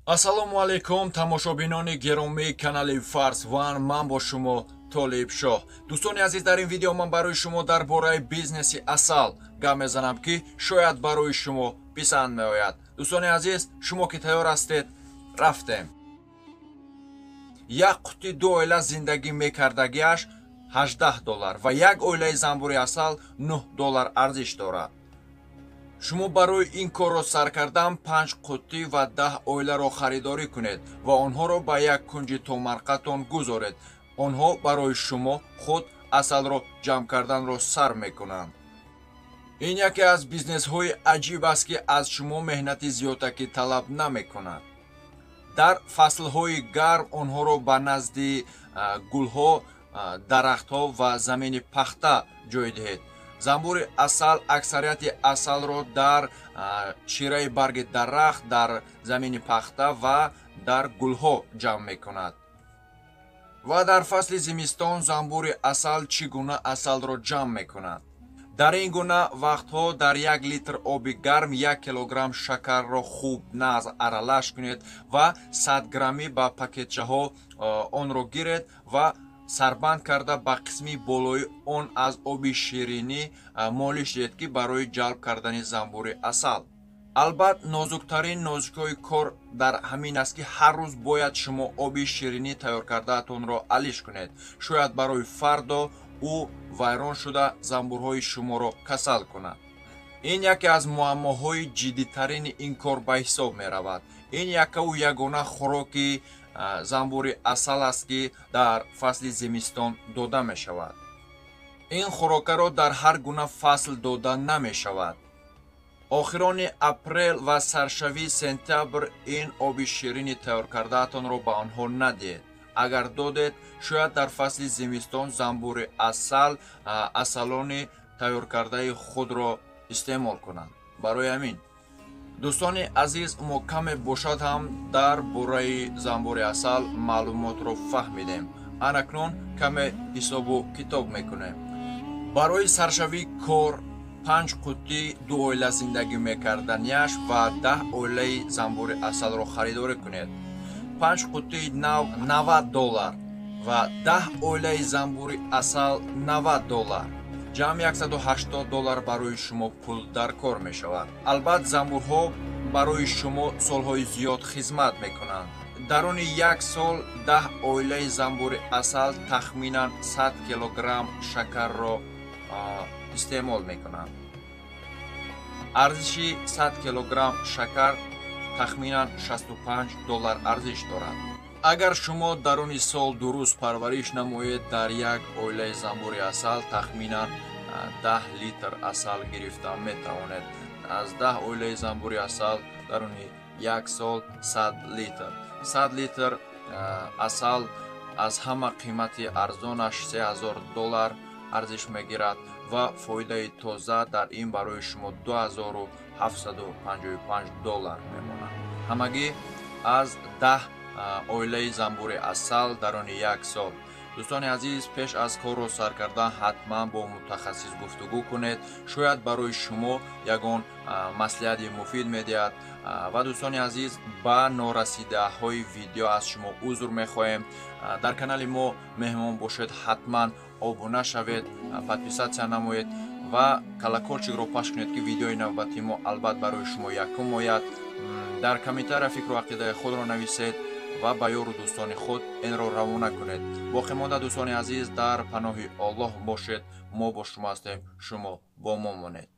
ассалому алайкум тамошобинони гиромии канали Fars One. Ман бо шумо Толиб Шоҳ. Дӯстони азиз, дар ин видео ман барои шумо дар бораи бизнеси асал гап мезанам ки шояд барои шумо писанд меояд. Дӯстони азиз, шумо ки тайёр ҳастед, рафтем. як қути ду оила зиндагӣ мекардагиаш $18 ва як оилаи занбури асал $9 арзиш дорад. шумо барои ин корро сар кардан 5 қутӣ ва 10 оиларо харидорӣ кунед ва онҳоро ба як кунҷи томарқатон гузоред. онҳо барои шумо худ асалро ҷамъ карданро сар мекунанд. ин яке аз бизнесҳои аҷиб аст ки аз шумо меҳнати зиёдакӣ талаб намекунад. дар фаслҳои гарм онҳоро ба назди гулҳо, дарахтҳо ва замини пахта ҷой диҳед. занбури асал аксарияти асалро дар шираи барги дарахт, дар замини пахта ва дар гулҳо ҷамъ мекунад. ва дар фасли зимистон занбури асал чӣ гуна асалро ҷамъ мекунад? дар ин гуна вақтҳо дар 1 литр оби гарм 1 килограмм шакарро хуб нағз аралаш кунед ва 100 граммӣ ба пакетчаҳо онро гиред ва сарбанд карда ба қисми болои он аз оби ширинӣ молиш диҳед ки барои ҷалб кардани занбури асал. албат нозуктарин нозикҳои кор дар ҳамин аст ки ҳар рӯз бояд шумо оби ширинӣ тайёр кардаатонро алиш кунед. шояд барои фардо ӯ вайрон шуда занбурҳои шуморо касал кунад. ин яке аз муаммоҳои ҷиддитарини ин кор ба ҳисоб меравад. ин якаву ягона хӯроки занбури асал аст ки дар фасли зимистон дода мешавад. ин хӯрокаро дар ҳар гуна фасл дода намешавад. охирони апрел ва саршавии сентябр ин оби ширини тайёр кардаатонро ба онҳо надиҳед. агар додед, шояд дар фасли зимистон занбури асал асалони тайёркардаи худро истеъмол кунанд. барои ҳамин дӯстони азиз, мо каме бошад ҳам дар бораи занбури асал маълумотро фаҳмидем. анакнун каме ҳисобу китоб мекунем. барои саршавии кор 5 қутӣ 2 оила зиндагӣ мекарданиаш ва 10 оилаи занбури асалро харидорӣ кунед. 5 қутии нав $90 ва 10 оилаи занбури асал $90. ҷамъ $180 барои шумо пул дар кор мешавад. албат занбурҳо барои шумо солҳои зиёд хизмат мекунанд. даруни як сол 10 оилаи занбури асал тахминан 100 килограмм шакарро истеъмол мекунанд. арзиши 100 килограмм шакар тахминан $65 арзиш дорад. агар шумо даруни сол дуруст парвариш намоед, дар як оилаи занбури асал тахминан 10 литр асал гирифта метавонед. аз 10 оилаи занбури асал даруни як сол 100 литр. 100 литр асал аз ҳама қимати арзонаш $3000 арзиш мегирад ва фоидаи тоза дар ин барои шумо $2755 мемонад. ҳамагӣ аз 10 оилаи занбури асал даруни як сол. дӯстони азиз, пеш аз корро сар кардан ҳатман бо мутахассис гуфтугӯ кунед. шояд барои шумо ягон маслиҳати муфид медиҳад. ва дӯстони азиз, ба норасидаҳои видео аз шумо узр мехоҳем. дар канали мо меҳмон бошед, ҳатман обуна шавед, подписатсия намоед ва колоколчикро паш кунед ки видеои навбати мо албат барои шумо якум ояд. дар комментария фикру ақидаи худро нависед ва ба ёру дӯстони худ инро равона кунед. боқӣ монда дӯстони азиз, дар паноҳи Аллоҳ бошед. мо бо шумо ҳастем, шумо бо мо монед.